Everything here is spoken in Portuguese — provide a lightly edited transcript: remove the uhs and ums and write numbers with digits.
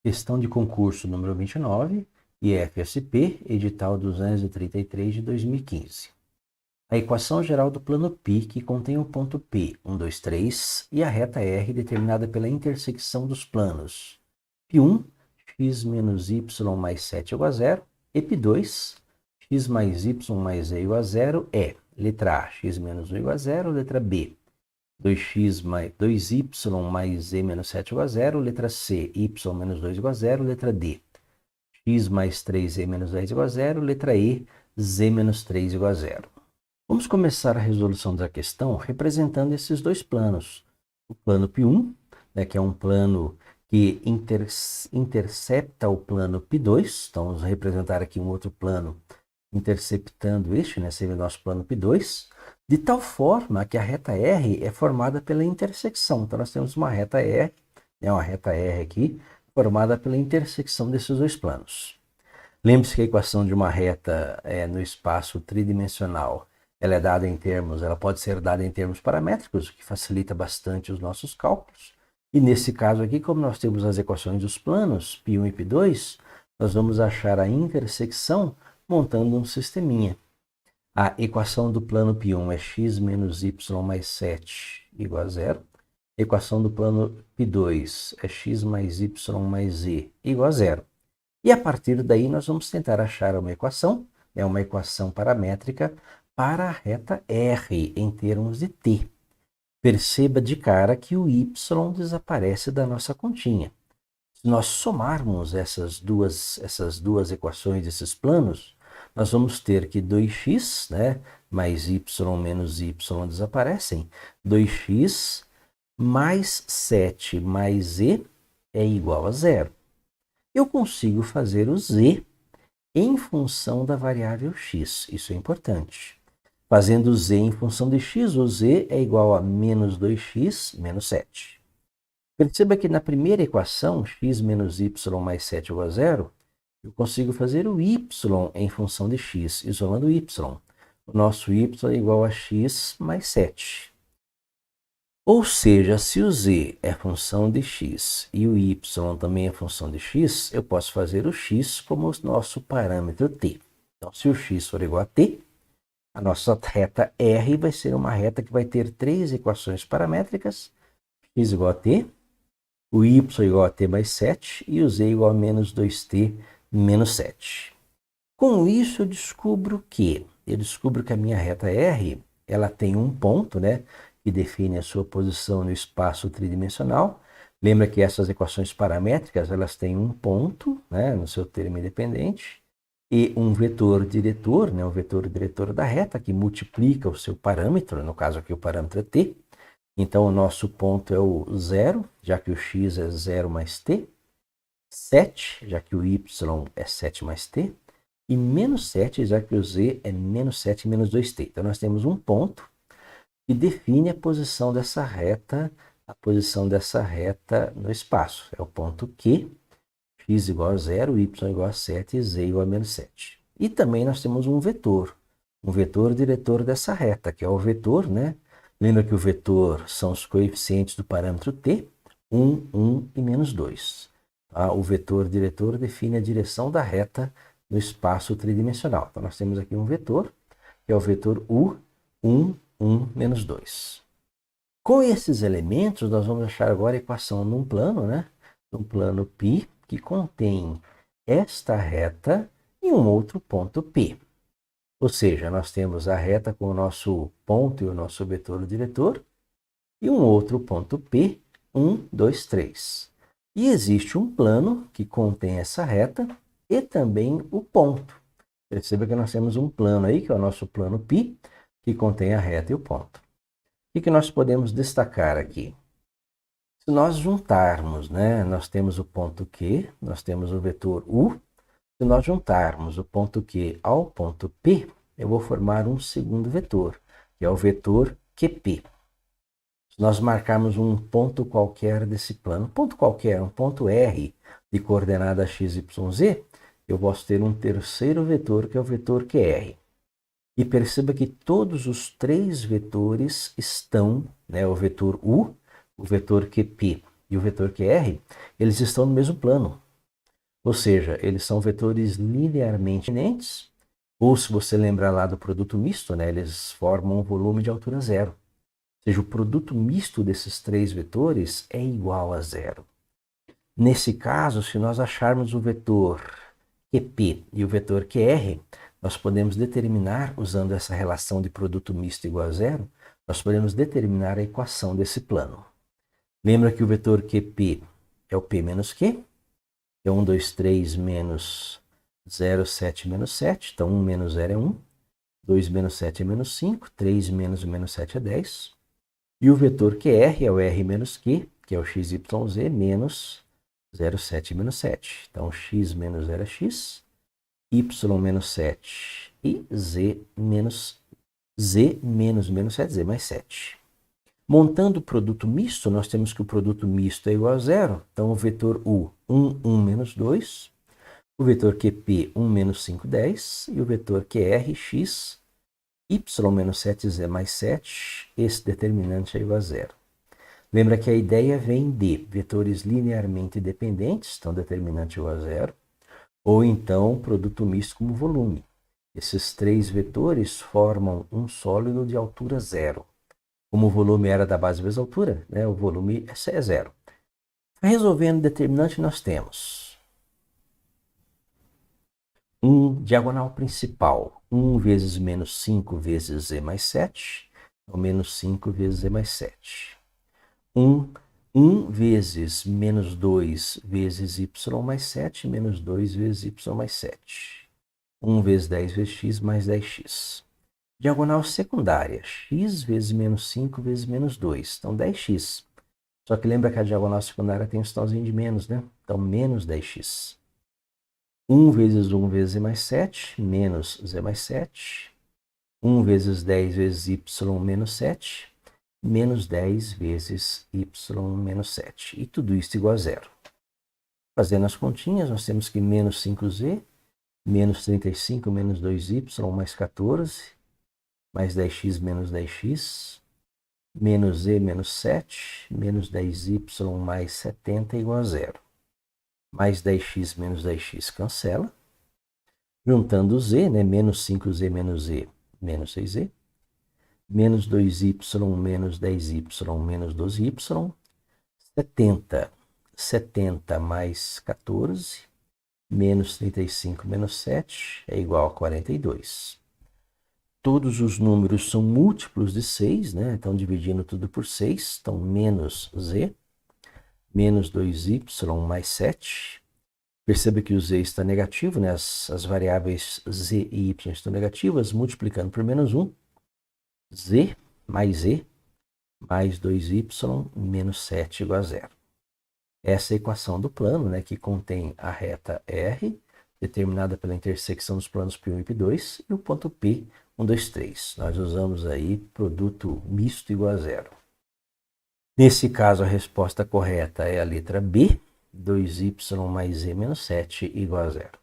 Questão de concurso número 29, IFSP, edital 233 de 2015. A equação geral do plano π, que contém o ponto P, 1, 2, 3, e a reta R determinada pela intersecção dos planos P1, x menos y mais 7 igual a 0, e P2, x mais y mais e igual a 0, é letra A, x menos 1 igual a 0, letra B, 2y mais e menos 7 igual a 0, letra C, y menos 2 igual a 0, letra D, x mais 3e menos 10 igual a 0, letra E, z menos 3 igual a 0. Vamos começar a resolução da questão representando esses dois planos. O plano P1, né, que é um plano que intercepta o plano P2, então vamos representar aqui um outro plano interceptando este, né, seria o nosso plano P2, de tal forma que a reta R é formada pela intersecção. Então nós temos uma reta R, né, uma reta R aqui, formada pela intersecção desses dois planos. Lembre-se que a equação de uma reta no espaço tridimensional, ela pode ser dada em termos paramétricos, o que facilita bastante os nossos cálculos. E nesse caso aqui, como nós temos as equações dos planos, P1 e P2, nós vamos achar a intersecção montando um sisteminha. A equação do plano P1 é x menos y mais 7 igual a 0. A equação do plano P2 é x mais y mais z igual a 0. E a partir daí nós vamos tentar achar uma equação paramétrica para a reta R em termos de t. Perceba de cara que o y desaparece da nossa continha. Se nós somarmos essas duas equações desses planos, nós vamos ter que 2x, né, mais y menos y desaparecem. 2x mais 7 mais z é igual a 0. Eu consigo fazer o z em função da variável x. Isso é importante. Fazendo o z em função de x, o z é igual a menos 2x menos 7. Perceba que na primeira equação, x menos y mais 7 igual a 0, eu consigo fazer o y em função de x, isolando o y. O nosso y é igual a x mais 7. Ou seja, se o z é função de x e o y também é função de x, eu posso fazer o x como o nosso parâmetro t. Então, se o x for igual a t, a nossa reta R vai ser uma reta que vai ter três equações paramétricas, x igual a t, o y igual a t mais 7 e o z igual a menos 2t menos 7. Com isso, eu descubro que a minha reta R ela tem um ponto, né, que define a sua posição no espaço tridimensional. Lembra que essas equações paramétricas elas têm um ponto, né, no seu termo independente, e um vetor diretor, né, o vetor diretor da reta, que multiplica o seu parâmetro, no caso aqui o parâmetro é t. Então, o nosso ponto é o 0, já que o x é 0 mais t. 7, já que o y é 7 mais t. E menos 7, já que o z é menos 7 menos 2t. Então, nós temos um ponto que define a posição dessa reta no espaço. É o ponto Q, x igual a 0, y igual a 7 e z igual a menos 7. E também nós temos um vetor diretor dessa reta, que é o vetor, né? Lembra que o vetor são os coeficientes do parâmetro t, 1, 1 e menos 2. Tá? O vetor diretor define a direção da reta no espaço tridimensional. Então nós temos aqui um vetor, que é o vetor u, 1, 1, menos 2. Com esses elementos, nós vamos achar agora a equação num plano, né? Num plano π, que contém esta reta e um outro ponto P. Ou seja, nós temos a reta com o nosso ponto e o nosso vetor diretor e um outro ponto P, 1, 2, 3. E existe um plano que contém essa reta e também o ponto. Perceba que nós temos um plano aí, que é o nosso plano π, que contém a reta e o ponto. O que nós podemos destacar aqui? Se nós juntarmos, né, nós temos o ponto Q, nós temos o vetor U. Se nós juntarmos o ponto Q ao ponto P, eu vou formar um segundo vetor, que é o vetor QP. Se nós marcarmos um ponto qualquer desse plano, um ponto R de coordenada x, y, z, eu posso ter um terceiro vetor, que é o vetor QR. E perceba que todos os três vetores estão, né, o vetor U, o vetor QP e o vetor QR, eles estão no mesmo plano. Ou seja, eles são vetores linearmente independentes, ou se você lembrar lá do produto misto, né, eles formam um volume de altura zero. Ou seja, o produto misto desses três vetores é igual a zero. Nesse caso, se nós acharmos o vetor QP e o vetor QR, nós podemos determinar, usando essa relação de produto misto igual a zero, nós podemos determinar a equação desse plano. Lembra que o vetor QP é o P menos Q, é 1, 2, 3 menos 0, 7 menos 7, então 1 menos 0 é 1, 2 menos 7 é menos 5, 3 menos menos 7 é 10, e o vetor QR é o R menos Q, que é o XYZ, menos 0, 7 menos 7. Então, x menos 0 é x, y menos 7 e z menos menos 7, z mais 7. Montando o produto misto, nós temos que o produto misto é igual a zero. Então, o vetor U, 1, 1 menos 2. O vetor QP, 1 menos 5, 10. E o vetor QR, x, y menos 7, z mais 7. Esse determinante é igual a zero. Lembra que a ideia vem de vetores linearmente dependentes, então determinante igual a zero, ou então produto misto como volume. Esses três vetores formam um sólido de altura zero. Como o volume era da base vezes a altura, né, o volume é zero. Resolvendo o determinante, nós temos um diagonal principal, 1 vezes menos 5 vezes z mais 7, ou menos 5 vezes z mais 7. 1 vezes menos 2 vezes y mais 7, menos 2 vezes y mais 7. 1 vezes 10 vezes x mais 10x. Diagonal secundária, x vezes menos 5 vezes menos 2, então 10x. Só que lembra que a diagonal secundária tem um sinalzinho de menos, né? Então, menos 10x. 1 vezes 1 vezes z mais 7, menos z mais 7. 1 vezes 10 vezes y menos 7, menos 10 vezes y menos 7. E tudo isso igual a zero. Fazendo as continhas, nós temos que menos 5z, menos 35, menos 2y, mais 14, mais 10x menos 10x, menos z menos 7, menos 10y mais 70 igual a zero. Mais 10x menos 10x cancela. Juntando z, né, menos 5z menos z, menos 6z. Menos 2y menos 10y menos 12y. 70. 70 mais 14, menos 35 menos 7 é igual a 42. Todos os números são múltiplos de 6, né? Então, dividindo tudo por 6, então menos z, menos 2y mais 7. Perceba que o z está negativo, né? As variáveis z e y estão negativas, multiplicando por menos 1. Z mais e mais 2y menos 7 igual a zero. Essa é a equação do plano, né, que contém a reta R, determinada pela intersecção dos planos P1 e P2, e o ponto P, 1, 2, 3. Nós usamos aí produto misto igual a zero. Nesse caso, a resposta correta é a letra B, 2y mais e menos 7 igual a zero.